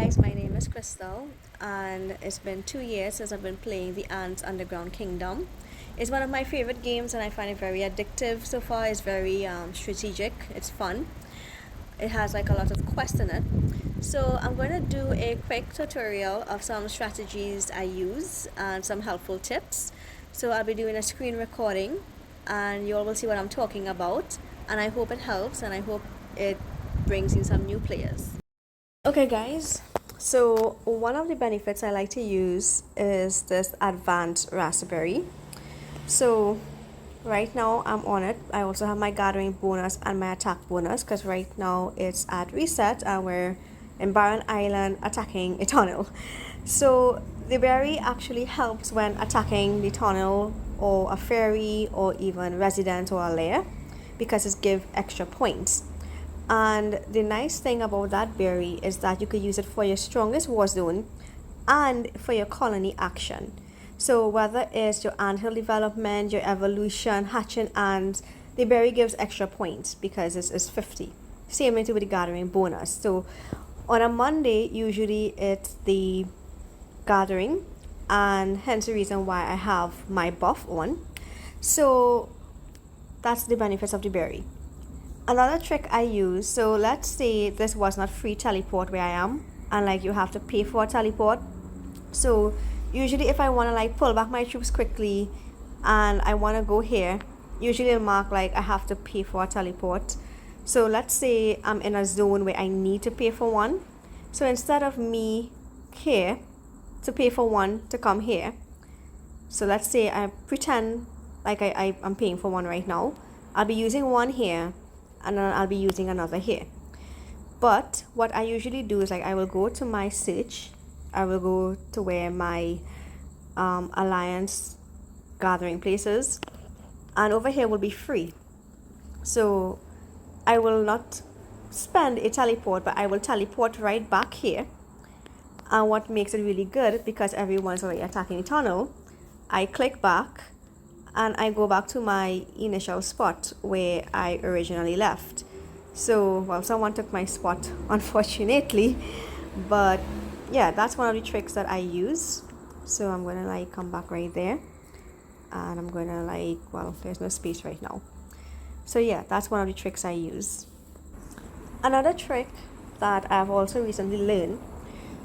guys, my name is Crystal, and it's been 2 years since I've been playing the Ants Underground Kingdom. It's one of my favorite games, and I find it very addictive so far. It's very strategic, it's fun. It has like a lot of quests in it. So, I'm going to do a quick tutorial of some strategies I use and some helpful tips. So, I'll be doing a screen recording, and you all will see what I'm talking about. And I hope it helps, and I hope it brings you some new players. Okay, guys, so one of the benefits I like to use is this advanced raspberry. So right now I'm on it. I also have my gathering bonus and my attack bonus because right now it's at reset and we're in Barren Island attacking a tunnel. So the berry actually helps when attacking the tunnel or a ferry or even resident or a lair because it gives extra points. And the nice thing about that berry is that you could use it for your strongest war zone and for your colony action. So whether it's your anthill development, your evolution, hatching ants, the berry gives extra points because it's 50. Same with the gathering bonus. So on a Monday, usually it's the gathering, and hence the reason why I have my buff on. So that's the benefits of the berry. Another trick I use, so let's say this was not free teleport where I am, and like you have to pay for a teleport. So usually if I want to like pull back my troops quickly and I want to go here, usually it'll mark like I have to pay for a teleport. So let's say I'm in a zone where I need to pay for one. So instead of me here to pay for one to come here, so let's say I pretend like I'm paying for one right now. I'll be using one here and then I'll be using another here. But what I usually do is like I will go to my search, I will go to where my alliance gathering places, and over here will be free. So I will not spend a teleport, but I will teleport right back here. And what makes it really good, because everyone's already attacking the tunnel, I click back and I go back to my initial spot where I originally left. So, well, someone took my spot, unfortunately, but yeah, that's one of the tricks that I use. So I'm gonna like come back right there, and I'm gonna like, well, there's no space right now. So yeah, that's one of the tricks I use. Another trick that I've also recently learned,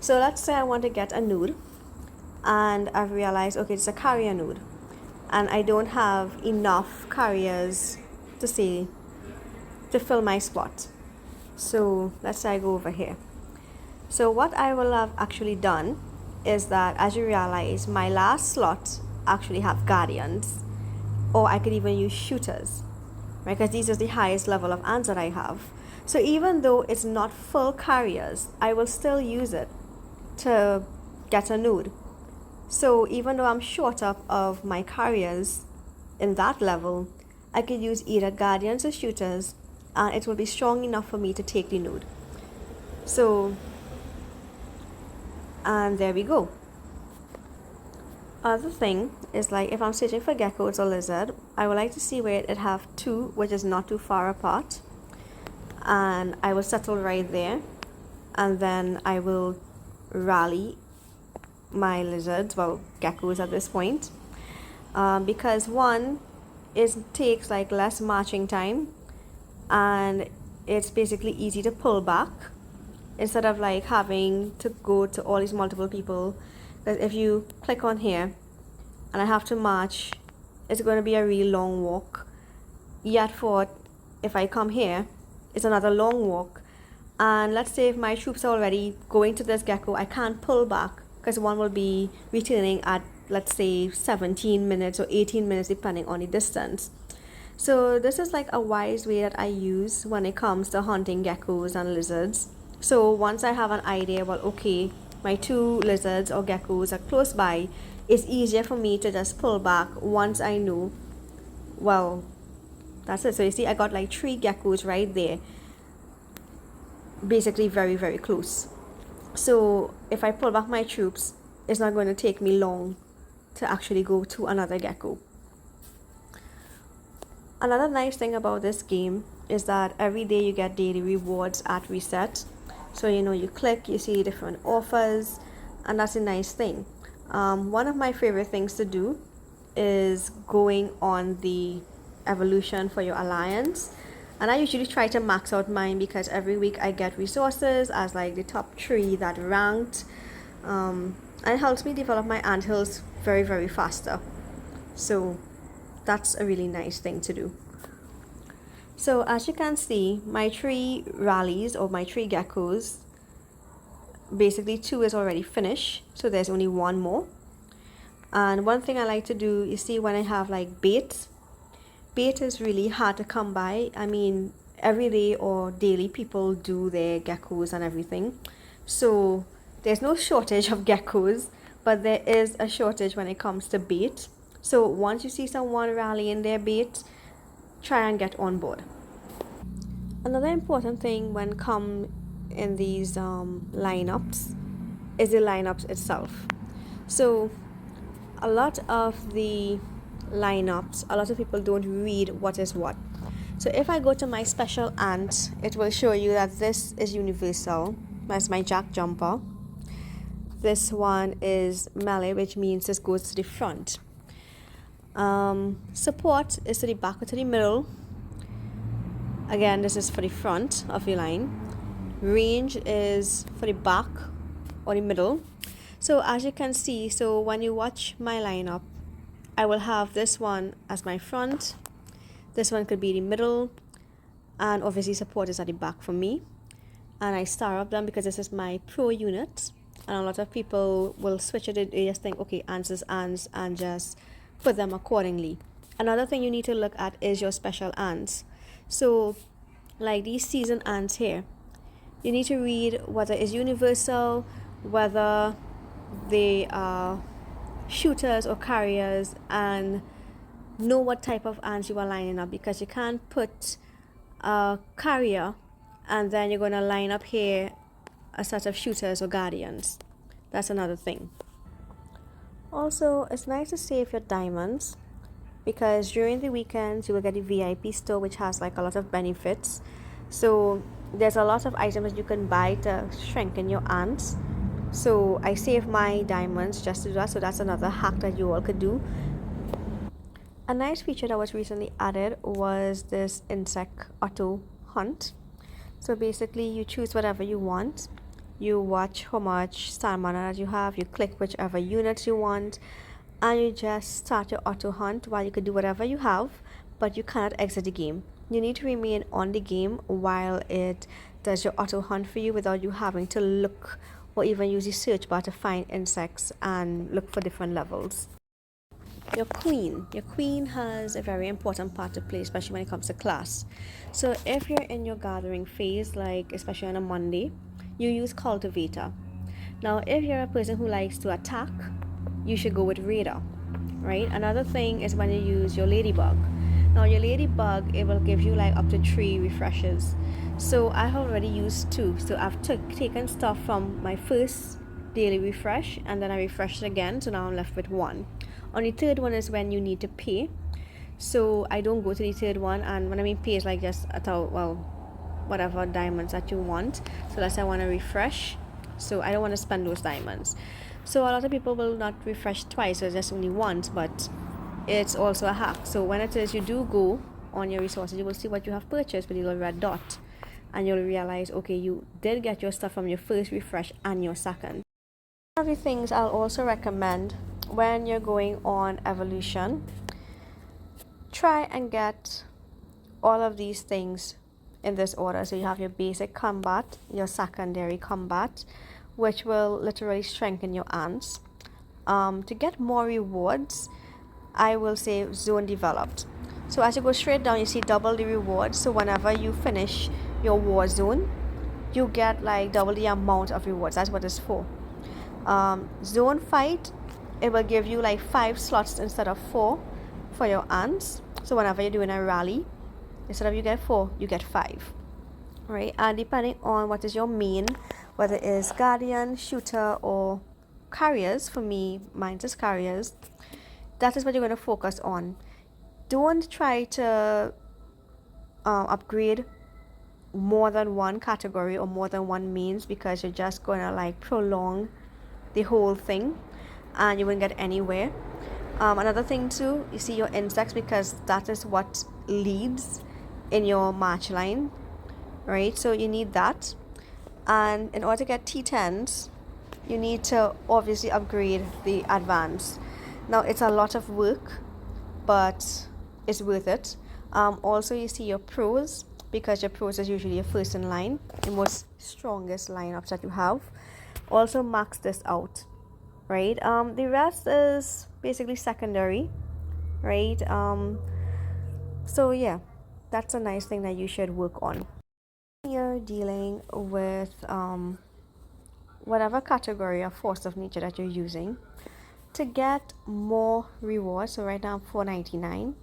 so let's say I want to get a node, and I've realized, okay, it's a carrier node, and I don't have enough carriers to say to fill my spot. So let's say I go over here. So what I will have actually done is that, as you realize, my last slot actually have guardians, or I could even use shooters, right? Because these are the highest level of ants that I have. So even though it's not full carriers, I will still use it to get a node. So even though I'm short up of my carriers in that level, I could use either guardians or shooters, and it will be strong enough for me to take the node. So, and there we go. Other thing is like if I'm searching for geckos or lizard, I would like to see where it have two, which is not too far apart, and I will settle right there, and then I will rally my lizards, well, geckos at this point, because one is takes like less marching time, and it's basically easy to pull back instead of like having to go to all these multiple people. Because if you click on here and I have to march, it's going to be a really long walk. Yet for if I come here, it's another long walk. And let's say if my troops are already going to this gecko, I can't pull back because one will be returning at, let's say, 17 minutes or 18 minutes depending on the distance. So this is like a wise way that I use when it comes to hunting geckos and lizards. So once I have an idea, well, okay, my two lizards or geckos are close by, it's easier for me to just pull back once I know, well, that's it. So you see, I got like 3 geckos right there, basically very, very close. So if I pull back my troops, it's not going to take me long to actually go to another gecko. Another nice thing about this game is that every day you get daily rewards at reset. So you click, you see different offers, and that's a nice thing. One of my favorite things to do is going on the evolution for your alliance, and I usually try to max out mine because every week I get resources as like the top 3 that ranked, and it helps me develop my anthills very, very faster. So that's a really nice thing to do. So as you can see, my 3 rallies, or my 3 geckos, basically 2 is already finished, so there's only 1 more. And one thing I like to do, you see, when I have like bait is really hard to come by. I mean, every day or daily people do their geckos and everything, so there's no shortage of geckos, but there is a shortage when it comes to bait. So once you see someone rallying their bait, try and get on board. Another important thing when come in these lineups is the lineups itself. So a lot of the lineups, a lot of people don't read what is what. So if I go to my special ant, it will show you that this is universal. That's my jack jumper. This one is melee, which means this goes to the front. Support is to the back or to the middle. Again, this is for the front of your line. Range is for the back or the middle. So as you can see, so when you watch my lineup, I will have this one as my front, this one could be the middle, and obviously support is at the back for me. And I star up them because this is my pro unit, and a lot of people will switch it. They just think, okay, ants is ants, and just put them accordingly. Another thing you need to look at is your special ants. So like these season ants here, you need to read whether it's universal, whether they are shooters or carriers, and know what type of ants you are lining up, because you can't put a carrier and then you're going to line up here a set of shooters or guardians. That's another thing. Also, it's nice to save your diamonds, because during the weekends you will get the VIP store, which has like a lot of benefits. So there's a lot of items that you can buy to strengthen your ants. So I save my diamonds just to do that. So that's another hack that you all could do. A nice feature that was recently added was this insect auto hunt. So basically you choose whatever you want, you watch how much stamina that you have, you click whichever units you want, and you just start your auto hunt. While you could do whatever you have, but you cannot exit the game. You need to remain on the game while it does your auto hunt for you, without you having to look or even use the search bar to find insects and look for different levels. Your queen has a very important part to play, especially when it comes to class. So if you're in your gathering phase, like especially on a Monday, you use cultivator. Now if you're a person who likes to attack, you should go with raider, right? Another thing is when you use your ladybug. Now your ladybug, it will give you like up to 3 refreshes. So I have already used 2, so I've taken stuff from my first daily refresh, and then I refreshed it again, so now I'm left with 1. On the third one is when you need to pay, so I don't go to the third one. And when I mean pay, is like just whatever diamonds that you want. So let's say I want to refresh, so I don't want to spend those diamonds. So a lot of people will not refresh twice, so just only once, but it's also a hack. So when it is you do go on your resources, you will see what you have purchased with the little red dot, and you'll realize, okay, you did get your stuff from your first refresh and your second. One of the things I'll also recommend when you're going on evolution, try and get all of these things in this order. So you have your basic combat, your secondary combat, which will literally strengthen your ants. To get more rewards, I will say zone developed. So as you go straight down, you see double the rewards. So whenever you finish your war zone, you get like double the amount of rewards. That's what it's for. Zone fight, it will give you like 5 slots instead of 4 for your ants. So whenever you're doing a rally, instead of you get 4, you get 5, right? And depending on what is your main, whether it is guardian, shooter, or carriers, for me mine is carriers, that is what you're going to focus on. Don't try to upgrade more than one category or more than one means, because you're just going to like prolong the whole thing and you won't get anywhere. Another thing too, you see your insects, because that is what leads in your match line, right? So you need that. And in order to get T10s, you need to obviously upgrade the advance. Now it's a lot of work, but it's worth it. Also, you see your pros, because your pros is usually your first in line, the most strongest lineups that you have. Also max this out, right? The rest is basically secondary, right? So yeah, that's a nice thing that you should work on. You're dealing with whatever category of force of nature that you're using to get more rewards. So right now I'm $4.99.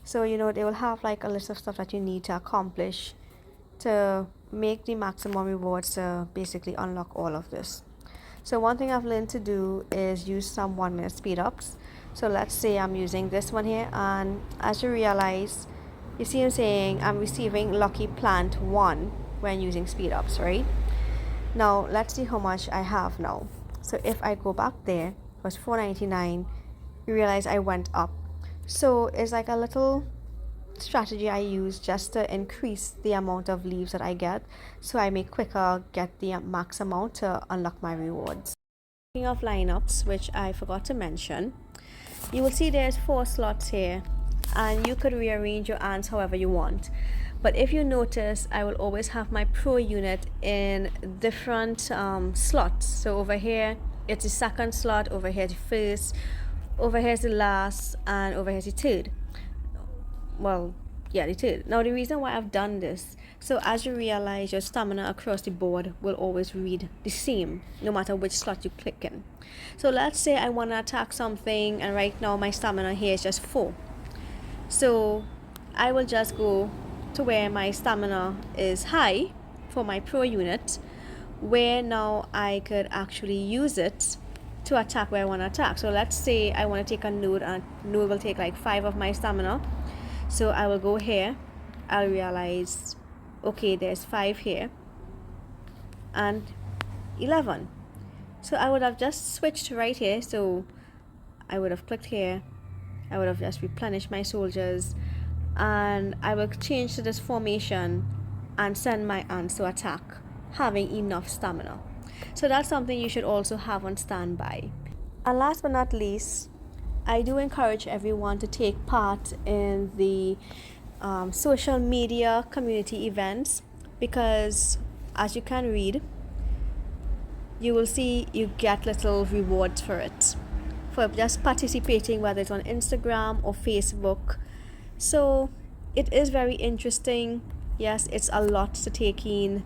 So they will have like a list of stuff that you need to accomplish to make the maximum rewards to basically unlock all of this. So one thing I've learned to do is use some 1 minute speed ups. So let's say I'm using this one here, and as you realize, you see I'm saying I'm receiving lucky plant 1 when using speed ups, right? Now let's see how much I have now. So if I go back there, it was $4.99, you realize I went up. So it's like a little strategy I use just to increase the amount of leaves that I get, so I may quicker get the max amount to unlock my rewards. Speaking of lineups, which I forgot to mention, you will see there's 4 slots here, and you could rearrange your ants however you want. But if you notice, I will always have my pro unit in different slots. So over here it's the second slot, over here the first, over here is the last, and over here is the third. Well, yeah, the third. Now the reason why I've done this, so as you realize, your stamina across the board will always read the same no matter which slot you click in. So let's say I want to attack something, and right now my stamina here is just 4. So I will just go to where my stamina is high for my pro unit, where now I could actually use it to attack where I want to attack. So let's say I want to take a node, and a node will take like 5 of my stamina. So I will go here, I'll realize, okay, there's 5 here and 11. So I would have just switched right here. So I would have clicked here, I would have just replenished my soldiers, and I will change to this formation and send my ants to attack, having enough stamina. So that's something you should also have on standby. And last but not least, I do encourage everyone to take part in the social media community events, because as you can read, you will see you get little rewards for it, for just participating, whether it's on Instagram or Facebook. So it is very interesting. Yes, it's a lot to take in,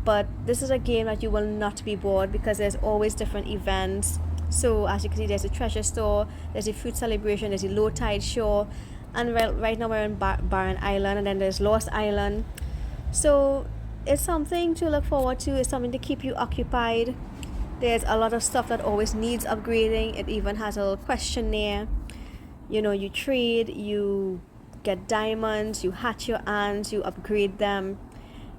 but this is a game that you will not be bored, because there's always different events. So as you can see, there's a treasure store, there's a fruit celebration, there's a low tide show, and right now we're in Barren Island, and then there's Lost Island. So it's something to look forward to. It's something to keep you occupied. There's a lot of stuff that always needs upgrading. It even has a little questionnaire. You trade, you get diamonds, you hatch your ants, you upgrade them.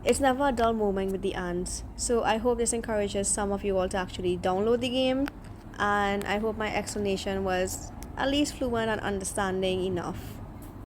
It's never a dull moment with the ants. So I hope this encourages some of you all to actually download the game, and I hope my explanation was at least fluent and understanding enough.